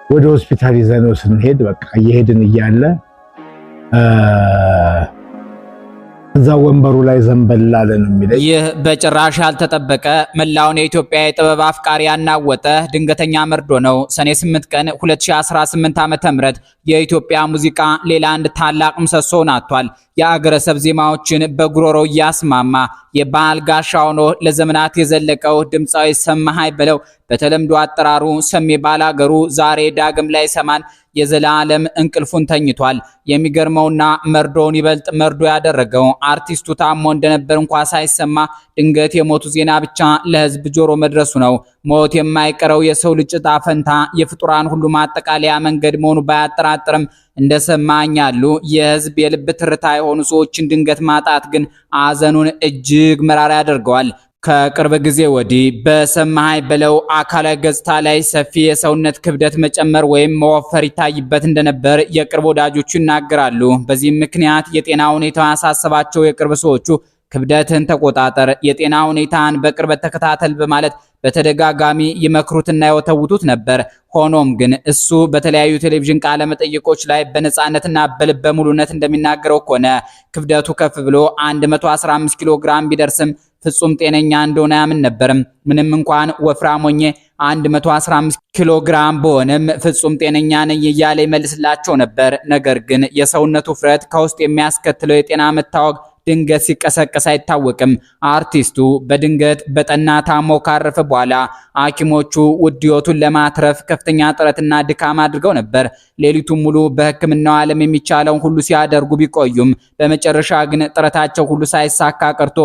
ወደ ሆስፒታል ይዘነው ስንሄድ በቃ እየሄድን እያለ እዛ ወንበሩ ላይ ዘንበል አለ ነው የሚለው። ይህ በጭራሽ ያልተጠበቀ መላውን የኢትዮጵያ የጥበብ አፍቃሪ ያናወጠ ድንገተኛ መርዶ ነው። ሰኔ 8 ቀን 2018 ዓ.ም የኢትዮጵያ ሙዚቃ ሌላ አንድ ታላቅ ምሰሶን አጥቷል። የአገረሰብ ዜማዎችን በጉሮሮ እያስማማ የባህል ጋሻ ሆኖ ለዘመናት የዘለቀው ድምፃዊ ሰማሃይ በለው በተለምዶ አጠራሩ ሰሜ ባላገሩ ዛሬ ዳግም ላይ ሰማን የዘላለም እንቅልፉን ተኝቷል። የሚገርመውና መርዶውን ይበልጥ መርዶ ያደረገው አርቲስቱ ታሞ እንደነበር እንኳን ሳይሰማ ድንገት የሞቱ ዜና ብቻ ለህዝብ ጆሮ መድረሱ ነው። ሞት የማይቀረው የሰው ልጅ ዕጣ ፈንታ የፍጡራን ሁሉ ማጠቃለያ መንገድ መሆኑ ባያጠራጥርም እንደሰማኝ ያሉ የህዝብ የልብ ትርታ የሆኑ ሰዎችን ድንገት ማጣት ግን አዘኑን እጅግ መራራ ያደርገዋል። ከቅርብ ጊዜ ወዲህ በሰማሃይ በለው አካላዊ ገጽታ ላይ ሰፊ የሰውነት ክብደት መጨመር ወይም መወፈር ይታይበት እንደነበር የቅርብ ወዳጆቹ ይናገራሉ። በዚህም ምክንያት የጤና ሁኔታ ያሳሰባቸው የቅርብ ሰዎቹ ክብደትን ተቆጣጠር፣ የጤና ሁኔታን በቅርበት ተከታተል በማለት በተደጋጋሚ ይመክሩትና ይወተውቱት ነበር። ሆኖም ግን እሱ በተለያዩ ቴሌቪዥን ቃለ መጠይቆች ላይ በነፃነትና በልበ ሙሉነት እንደሚናገረው ከሆነ ክብደቱ ከፍ ብሎ 115 ኪሎ ግራም ቢደርስም ፍጹም ጤነኛ እንደሆነ ያምን ነበርም። ምንም እንኳን ወፍራም ሆኜ 115 ኪሎ ግራም በሆነም ፍጹም ጤነኛ ነኝ እያለ ይመልስላቸው ነበር። ነገር ግን የሰውነቱ ውፍረት ከውስጥ የሚያስከትለው የጤና መታወክ ድንገት ሲቀሰቀስ አይታወቅም። አርቲስቱ በድንገት በጠና ታሞ ካረፈ በኋላ ሐኪሞቹ ውድ ሕይወቱን ለማትረፍ ከፍተኛ ጥረትና ድካም አድርገው ነበር። ሌሊቱን ሙሉ በሕክምናው ዓለም የሚቻለውን ሁሉ ሲያደርጉ ቢቆዩም በመጨረሻ ግን ጥረታቸው ሁሉ ሳይሳካ ቀርቶ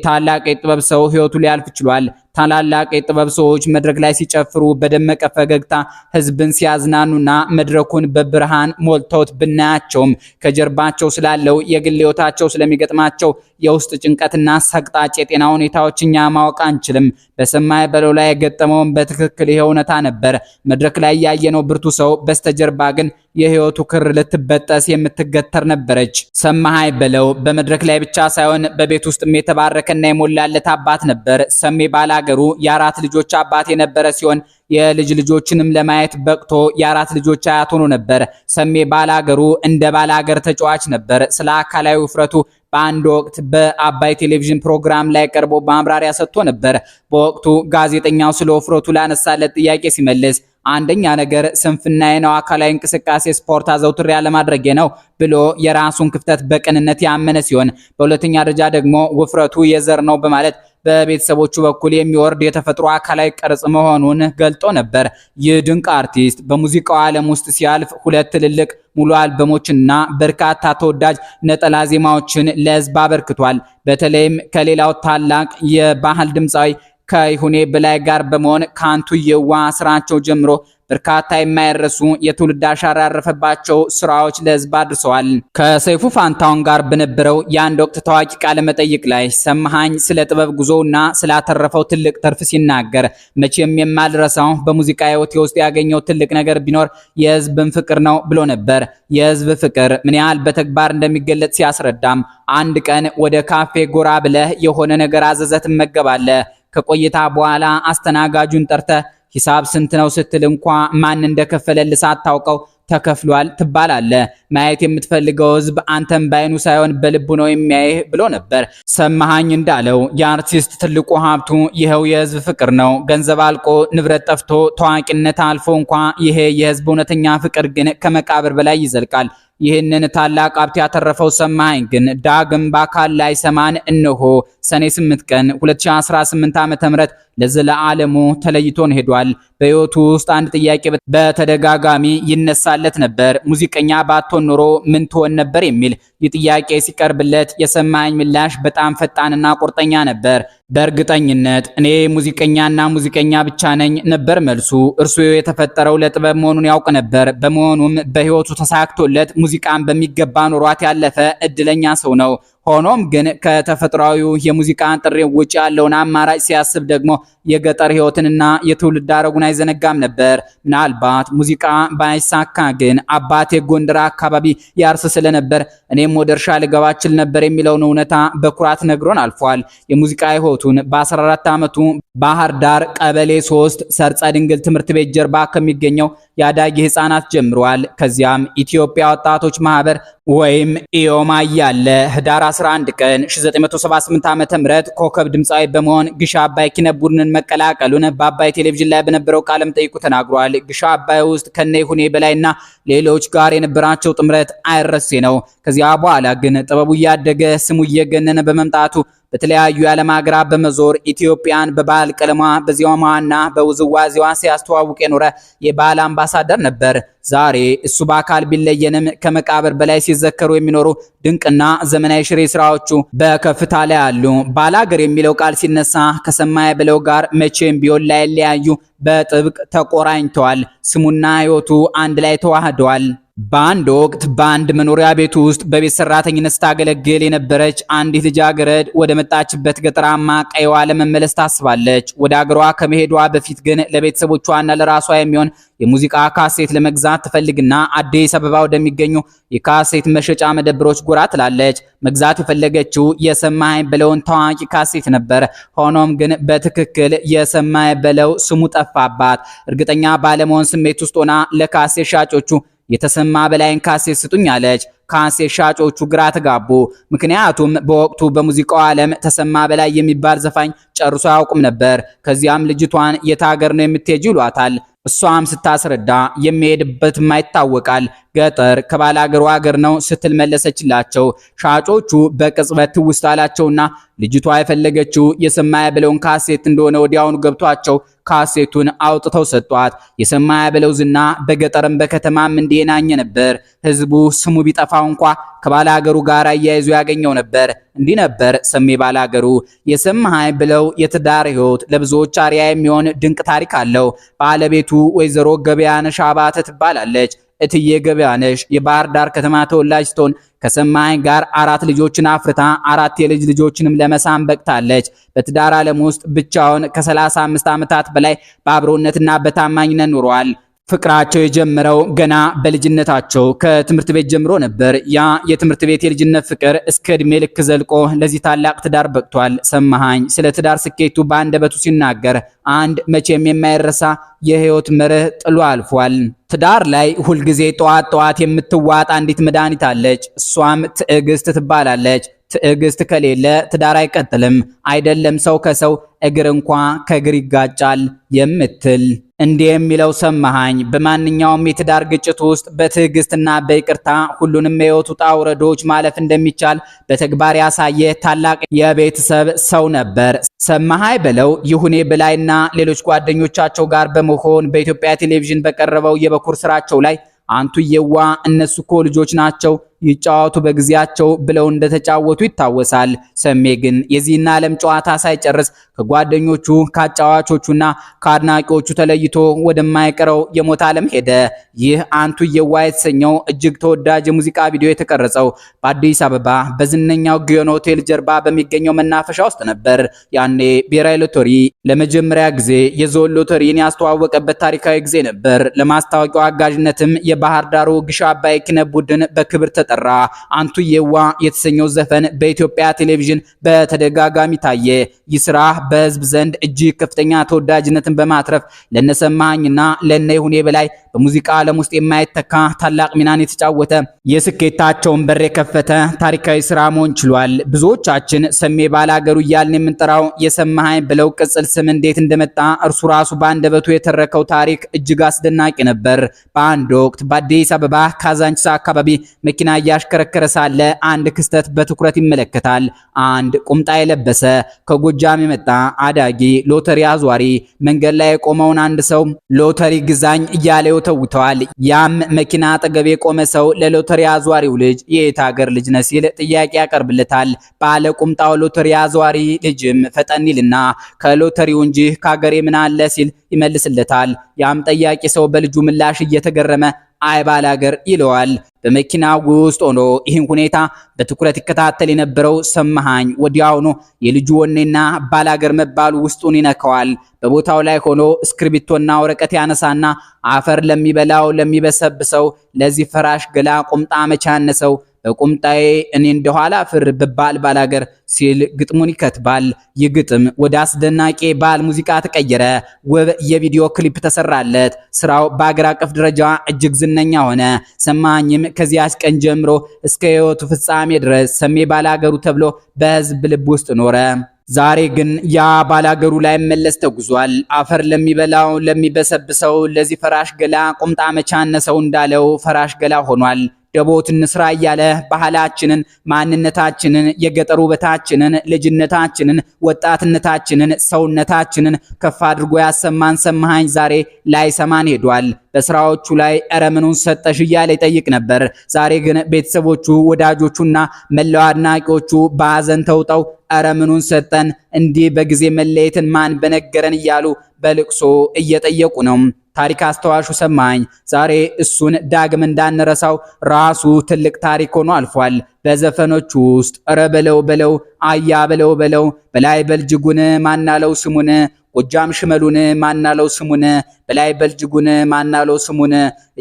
ታላቅ የጥበብ ሰው ሕይወቱ ሊያልፍ ችሏል። ታላላቅ የጥበብ ሰዎች መድረክ ላይ ሲጨፍሩ በደመቀ ፈገግታ ህዝብን ሲያዝናኑና መድረኩን በብርሃን ሞልተውት ብናያቸውም ከጀርባቸው ስላለው የግል ሕይወታቸው ስለሚገጥማቸው የውስጥ ጭንቀትና ሰቅጣጭ የጤና ሁኔታዎች እኛ ማወቅ አንችልም። በሰማሃይ በለው ላይ የገጠመውን በትክክል ይሄ እውነታ ነበር። መድረክ ላይ ያየነው ብርቱ ሰው በስተጀርባ ግን የህይወቱ ክር ልትበጠስ የምትገተር ነበረች። ሰማሃይ በለው በመድረክ ላይ ብቻ ሳይሆን በቤት ውስጥ የተባረከና የሞላለት አባት ነበር። ሰሜ ባላገሩ የአራት ልጆች አባት የነበረ ሲሆን የልጅ ልጆችንም ለማየት በቅቶ የአራት ልጆች አያት ሆኖ ነበር። ሰሜ ባላገሩ እንደ ባላገር ተጫዋች ነበር። ስለ አካላዊ ውፍረቱ በአንድ ወቅት በአባይ ቴሌቪዥን ፕሮግራም ላይ ቀርቦ ማብራሪያ ሰጥቶ ነበር። በወቅቱ ጋዜጠኛው ስለ ውፍረቱ ላነሳለት ጥያቄ ሲመልስ አንደኛ ነገር ስንፍናዬ ነው፣ አካላዊ እንቅስቃሴ ስፖርት አዘውትሬ ያለማድረጌ ነው ብሎ የራሱን ክፍተት በቅንነት ያመነ ሲሆን በሁለተኛ ደረጃ ደግሞ ውፍረቱ የዘር ነው በማለት በቤተሰቦቹ በኩል የሚወርድ የተፈጥሮ አካላዊ ቅርጽ መሆኑን ገልጦ ነበር። ይህ ድንቅ አርቲስት በሙዚቃው ዓለም ውስጥ ሲያልፍ ሁለት ትልልቅ ሙሉ አልበሞችና በርካታ ተወዳጅ ነጠላ ዜማዎችን ለሕዝብ አበርክቷል። በተለይም ከሌላው ታላቅ የባህል ድምፃዊ ከይሁኔ በላይ ጋር በመሆን ካንቱ የዋ ስራቸው ጀምሮ በርካታ የማይረሱ የትውልድ አሻራ ያረፈባቸው ስራዎች ለሕዝብ አድርሰዋል። ከሰይፉ ፋንታውን ጋር በነበረው የአንድ ወቅት ታዋቂ ቃለ መጠይቅ ላይ ሰማሃኝ ስለ ጥበብ ጉዞውና ስላተረፈው ትልቅ ትርፍ ሲናገር መቼም የማልረሳው በሙዚቃ ህይወቴ ውስጥ ያገኘው ትልቅ ነገር ቢኖር የሕዝብን ፍቅር ነው ብሎ ነበር። የሕዝብ ፍቅር ምን ያህል በተግባር እንደሚገለጽ ሲያስረዳም አንድ ቀን ወደ ካፌ ጎራ ብለህ የሆነ ነገር አዘዘህ ትመገባለህ። ከቆይታ በኋላ አስተናጋጁን ጠርተህ ሂሳብ ስንት ነው ስትል እንኳ ማን እንደከፈለልህ ሳታውቀው ተከፍሏል ትባላለህ። ማየት የምትፈልገው ህዝብ አንተም ባይኑ ሳይሆን በልቡ ነው የሚያይህ ብሎ ነበር። ሰማሃኝ እንዳለው የአርቲስት ትልቁ ሀብቱ ይኸው የህዝብ ፍቅር ነው። ገንዘብ አልቆ ንብረት ጠፍቶ ታዋቂነት አልፎ እንኳ ይሄ የህዝብ እውነተኛ ፍቅር ግን ከመቃብር በላይ ይዘልቃል። ይህንን ታላቅ ሀብት ያተረፈው ሰማሃኝ ግን ዳግም በአካል ላይ ሰማን እነሆ ሰኔ 8 ቀን 2018 ዓ.ም ለዘለዓለሙ ተለይቶን ሄዷል። በህይወቱ ውስጥ አንድ ጥያቄ በተደጋጋሚ ይነሳለት ነበር። ሙዚቀኛ ባትሆን ኖሮ ምን ትሆን ነበር የሚል። ይህ ጥያቄ ሲቀርብለት የሰማሃኝ ምላሽ በጣም ፈጣንና ቁርጠኛ ነበር። በእርግጠኝነት እኔ ሙዚቀኛና ሙዚቀኛ ብቻ ነኝ ነበር መልሱ። እርሱ የተፈጠረው ለጥበብ መሆኑን ያውቅ ነበር። በመሆኑም በህይወቱ ተሳክቶለት ሙዚቃን በሚገባ ኖሯት ያለፈ እድለኛ ሰው ነው። ሆኖም ግን ከተፈጥሯዊው የሙዚቃ ጥሪ ውጭ ያለውን አማራጭ ሲያስብ ደግሞ የገጠር ህይወትንና የትውልድ አረጉን አይዘነጋም ነበር። ምናልባት ሙዚቃ ባይሳካ ግን አባቴ ጎንደር አካባቢ ያርስ ስለነበር እኔም ወደ እርሻ ልገባ እችል ነበር የሚለውን እውነታ በኩራት ነግሮን አልፏል። የሙዚቃ ህይወቱን በ14 ዓመቱ ባህር ዳር ቀበሌ 3 ሰርጸ ድንግል ትምህርት ቤት ጀርባ ከሚገኘው ያዳጊ ህፃናት ጀምሯል። ከዚያም ኢትዮጵያ ወጣቶች ማህበር ወይም ኢዮማ ያለ ህዳር 11 ቀን 1978 ዓ.ም ኮከብ ድምፃዊ በመሆን ግሽ አባይ ኪነት ቡድንን መቀላቀሉን በአባይ ቴሌቪዥን ላይ በነበረው ቃለ መጠይቁ ተናግሯል። ግሽ አባይ ውስጥ ከነይሁኔ በላይና ሌሎች ጋር የነበራቸው ጥምረት አይረሴ ነው። ከዚያ በኋላ ግን ጥበቡ እያደገ ስሙ እየገነነ በመምጣቱ በተለያዩ የዓለም ሀገራት በመዞር ኢትዮጵያን በባህል ቀለሟ በዜማዋና በውዝዋዜዋ ሲያስተዋውቅ የኖረ የባህል አምባሳደር ነበር። ዛሬ እሱ በአካል ቢለየንም ከመቃብር በላይ ሲዘከሩ የሚኖሩ ድንቅና ዘመናዊ ሽሬ ስራዎቹ በከፍታ ላይ አሉ። ባላገር የሚለው ቃል ሲነሳ ከሰማይ በለው ጋር መቼም ቢሆን ላይለያዩ በጥብቅ ተቆራኝተዋል። ስሙና ህይወቱ አንድ ላይ ተዋህደዋል። በአንድ ወቅት በአንድ መኖሪያ ቤት ውስጥ በቤት ሰራተኝነት ስታገለግል የነበረች አንዲት ልጃገረድ ወደ መጣችበት ገጠራማ ቀይዋ ለመመለስ ታስባለች። ወደ አገሯ ከመሄዷ በፊት ግን ለቤተሰቦቿና ለራሷ የሚሆን የሙዚቃ ካሴት ለመግዛት ትፈልግና አዲስ አበባ ወደሚገኙ የካሴት መሸጫ መደብሮች ጎራ ትላለች። መግዛት የፈለገችው የሰማኸኝ በለውን ታዋቂ ካሴት ነበር። ሆኖም ግን በትክክል የሰማኸኝ በለው ስሙ ጠፋባት። እርግጠኛ ባለመሆን ስሜት ውስጥ ሆና ለካሴት ሻጮቹ የተሰማ በላይን ካሴት ስጡኝ አለች። ካሴት ሻጮቹ ግራ ተጋቡ። ምክንያቱም በወቅቱ በሙዚቃው ዓለም ተሰማ በላይ የሚባል ዘፋኝ ጨርሶ አያውቁም ነበር። ከዚያም ልጅቷን የት ሀገር ነው የምትሄጂው ይሏታል። እሷም ስታስረዳ የሚሄድበትም ይታወቃል፣ ገጠር ከባላገሩ ሀገር ነው ስትል መለሰችላቸው። ሻጮቹ በቅጽበት ትውስት አላቸውና ልጅቷ የፈለገችው የሰማኸኝ በለውን ካሴት እንደሆነ ወዲያውኑ ገብቷቸው ካሴቱን አውጥተው ሰጧት። የሰማኸኝ በለው ዝና በገጠርም በከተማም እንዲናኘ ነበር። ህዝቡ ስሙ ቢጠፋው እንኳ ከባላገሩ ጋር አያይዞ ያገኘው ነበር። እንዲህ ነበር ሰሜ ባላገሩ። የሰማኸኝ በለው የትዳር ህይወት ለብዙዎች አርያ የሚሆን ድንቅ ታሪክ አለው። ባለቤቱ ወይዘሮ ገበያነሽ አባተ ትባላለች። እትዬ ገበያነሽ የባህር ዳር ከተማ ተወላጅ ስትሆን ከሰማኸኝ ጋር 4 ልጆችን አፍርታ 4 የልጅ ልጆችንም ለመሳም በቅታለች። በትዳር ዓለም ውስጥ ብቻውን ከ35 ዓመታት በላይ በአብሮነትና በታማኝነት ኑረዋል። ፍቅራቸው የጀመረው ገና በልጅነታቸው ከትምህርት ቤት ጀምሮ ነበር። ያ የትምህርት ቤት የልጅነት ፍቅር እስከ እድሜ ልክ ዘልቆ ለዚህ ታላቅ ትዳር በቅቷል። ሰማኸኝ ስለ ትዳር ስኬቱ በአንደበቱ ሲናገር አንድ መቼም የማይረሳ የህይወት መርህ ጥሎ አልፏል። ትዳር ላይ ሁልጊዜ ጠዋት ጠዋት የምትዋጥ አንዲት መድኃኒት አለች። እሷም ትዕግስት ትባላለች። ትዕግስት ከሌለ ትዳር አይቀጥልም። አይደለም ሰው ከሰው እግር እንኳ ከእግር ይጋጫል የምትል እንዲህ የሚለው ሰማኸኝ በማንኛውም የትዳር ግጭት ውስጥ በትዕግስትና በይቅርታ ሁሉንም የህይወት ውጣ ውረዶች ማለፍ እንደሚቻል በተግባር ያሳየ ታላቅ የቤተሰብ ሰው ነበር። ሰማኸኝ በለው ይሁኔ በላይና ሌሎች ጓደኞቻቸው ጋር በመሆን በኢትዮጵያ ቴሌቪዥን በቀረበው የበኩር ስራቸው ላይ አንቱዬዋ እነሱ እኮ ልጆች ናቸው ይጫወቱ በጊዜያቸው ብለው እንደተጫወቱ ይታወሳል። ሰሜ ግን የዚህን ዓለም ጨዋታ ሳይጨርስ ከጓደኞቹ ከአጫዋቾቹና ከአድናቂዎቹ ተለይቶ ወደማይቀረው የሞት ዓለም ሄደ። ይህ አንቱዬዋ የተሰኘው እጅግ ተወዳጅ የሙዚቃ ቪዲዮ የተቀረጸው በአዲስ አበባ በዝነኛው ጊዮን ሆቴል ጀርባ በሚገኘው መናፈሻ ውስጥ ነበር። ያኔ ብሔራዊ ሎተሪ ለመጀመሪያ ጊዜ የዞን ሎተሪን ያስተዋወቀበት ታሪካዊ ጊዜ ነበር። ለማስታወቂያው አጋዥነትም የባህር ዳሩ ግሽ አባይ ኪነት ቡድን በክብር ተጠራ። አንቱዬዋ የተሰኘው ዘፈን በኢትዮጵያ ቴሌቪዥን በተደጋጋሚ ታየ። ይህ ስራ በህዝብ ዘንድ እጅግ ከፍተኛ ተወዳጅነትን በማትረፍ ለነሰማኸኝና ለነይሁኔ በላይ በሙዚቃ ዓለም ውስጥ የማይተካ ታላቅ ሚናን የተጫወተ የስኬታቸውን በር የከፈተ ታሪካዊ ስራ መሆን ችሏል። ብዙዎቻችን ሰሜ ባላገሩ እያልን የምንጠራው የሰማኸኝ በለው ቅጽል ስም እንዴት እንደመጣ እርሱ ራሱ በአንደበቱ የተረከው ታሪክ እጅግ አስደናቂ ነበር። በአንድ ወቅት በአዲስ አበባ ካዛንቺስ አካባቢ መኪና እያሽከረከረ ሳለ አንድ ክስተት በትኩረት ይመለከታል። አንድ ቁምጣ የለበሰ ከጎጃም የመጣ አዳጊ ሎተሪ አዟሪ መንገድ ላይ የቆመውን አንድ ሰው ሎተሪ ግዛኝ እያለ ይወተውተዋል። ያም መኪና አጠገብ የቆመ ሰው ለሎተሪ አዟሪው ልጅ የት ሀገር ልጅ ነህ ሲል ጥያቄ ያቀርብለታል። ባለ ቁምጣው ሎተሪ አዟሪ ልጅም ፈጠን ይልና ከሎተሪው እንጂ ከሀገሬ ምን አለ ሲል ይመልስለታል። ያም ጠያቂ ሰው በልጁ ምላሽ እየተገረመ አይ ባላገር ይለዋል። በመኪናው ውስጥ ሆኖ ይህን ሁኔታ በትኩረት ይከታተል የነበረው ሰማኸኝ ወዲያውኑ የልጁ ወኔና ባላገር መባሉ ውስጡን ይነካዋል። በቦታው ላይ ሆኖ እስክሪብቶና ወረቀት ያነሳና አፈር ለሚበላው ለሚበሰብሰው ለዚህ ፈራሽ ገላ ቁምጣ መቻነሰው በቁምጣዬ እኔ እንደኋላ ፍር ብባል ባላገር ሲል ግጥሙን ይከትባል። ይህ ግጥም ወደ አስደናቂ ባህል ሙዚቃ ተቀየረ። ውብ የቪዲዮ ክሊፕ ተሰራለት። ስራው በአገር አቀፍ ደረጃ እጅግ ዝነኛ ሆነ። ሰማኸኝም ከዚያች ቀን ጀምሮ እስከ ሕይወቱ ፍጻሜ ድረስ ሰሜ ባላገሩ ተብሎ በህዝብ ልብ ውስጥ ኖረ። ዛሬ ግን ያ ባላገሩ ላይ መለስ ተጉዟል። አፈር ለሚበላው ለሚበሰብሰው ለዚህ ፈራሽ ገላ ቁምጣ መቻነሰው እንዳለው ፈራሽ ገላ ሆኗል። ደቦት እንስራ እያለ ባህላችንን፣ ማንነታችንን፣ የገጠሩ ውበታችንን፣ ልጅነታችንን፣ ወጣትነታችንን፣ ሰውነታችንን ከፍ አድርጎ ያሰማን ሰማኸኝ ዛሬ ላይሰማን ሄዷል። በስራዎቹ ላይ ኧረ ምኑን ሰጠሽ እያለ ይጠይቅ ነበር። ዛሬ ግን ቤተሰቦቹ፣ ወዳጆቹና መላው አድናቂዎቹ በሐዘን ተውጠው ኧረ ምኑን ሰጠን እንዲህ በጊዜ መለየትን ማን በነገረን እያሉ በልቅሶ እየጠየቁ ነው። ታሪክ አስተዋሹ ሰማኸኝ ዛሬ እሱን ዳግም እንዳንረሳው ራሱ ትልቅ ታሪክ ሆኖ አልፏል። በዘፈኖቹ ውስጥ ኧረ በለው በለው አያ በለው በለው በላይ በልጅጉን ማናለው ስሙን ጎጃም ሽመሉን ማናለው ስሙን በላይ በልጅጉን ማናለው ስሙን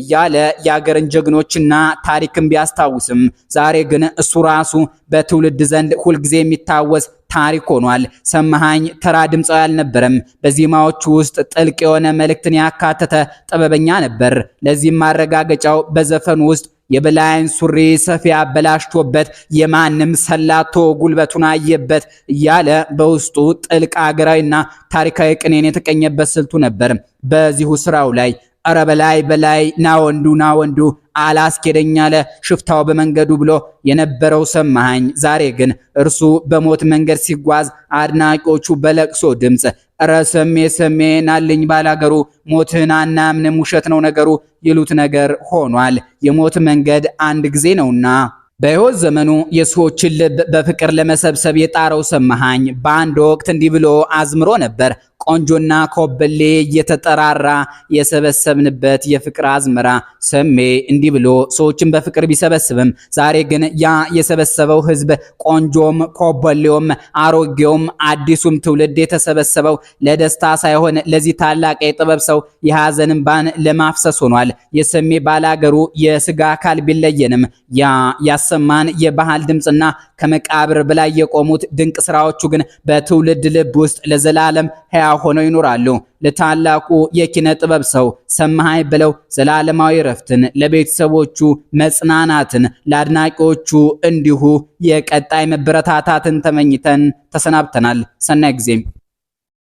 እያለ የአገርን ጀግኖችና ታሪክን ቢያስታውስም ዛሬ ግን እሱ ራሱ በትውልድ ዘንድ ሁልጊዜ የሚታወስ ታሪክ ሆኗል። ሰማኸኝ ተራ ድምፃዊ አልነበረም። በዜማዎቹ ውስጥ ጥልቅ የሆነ መልእክትን ያካተተ ጥበበኛ ነበር። ለዚህም ማረጋገጫው በዘፈኑ ውስጥ የበላይን ሱሪ ሰፊ አበላሽቶበት የማንም ሰላቶ ጉልበቱን አየበት እያለ በውስጡ ጥልቅ አገራዊና ታሪካዊ ቅኔን የተቀኘበት ስልቱ ነበር። በዚሁ ስራው ላይ ኧረ በላይ በላይ ና ወንዱ አላስኬደኝ አለ ሽፍታው በመንገዱ ብሎ የነበረው ሰማኸኝ ዛሬ ግን እርሱ በሞት መንገድ ሲጓዝ አድናቂዎቹ በለቅሶ ድምፅ ኧረ ሰሜ ናልኝ ባላገሩ ሞትህን አናምንም ውሸት ነው ነገሩ ይሉት ነገር ሆኗል። የሞት መንገድ አንድ ጊዜ ነውና። በሕይወት ዘመኑ የሰዎችን ልብ በፍቅር ለመሰብሰብ የጣረው ሰማኸኝ በአንድ ወቅት እንዲህ ብሎ አዝምሮ ነበር። ቆንጆና ኮበሌ እየተጠራራ የሰበሰብንበት የፍቅር አዝመራ። ሰሜ እንዲህ ብሎ ሰዎችን በፍቅር ቢሰበስብም ዛሬ ግን ያ የሰበሰበው ህዝብ ቆንጆም ኮበሌውም አሮጌውም አዲሱም ትውልድ የተሰበሰበው ለደስታ ሳይሆን ለዚህ ታላቅ የጥበብ ሰው የሐዘን እንባን ለማፍሰስ ሆኗል። የሰሜ ባላገሩ የስጋ አካል ቢለየንም ያ ያሰማን የባህል ድምፅና ከመቃብር በላይ የቆሙት ድንቅ ስራዎቹ ግን በትውልድ ልብ ውስጥ ለዘላለም ሕያው ሆነው ይኖራሉ። ለታላቁ የኪነ ጥበብ ሰው ሰማኸኝ በለው ዘላለማዊ ረፍትን፣ ለቤተሰቦቹ መጽናናትን፣ ለአድናቂዎቹ እንዲሁ የቀጣይ መበረታታትን ተመኝተን ተሰናብተናል። ሰናይ ጊዜ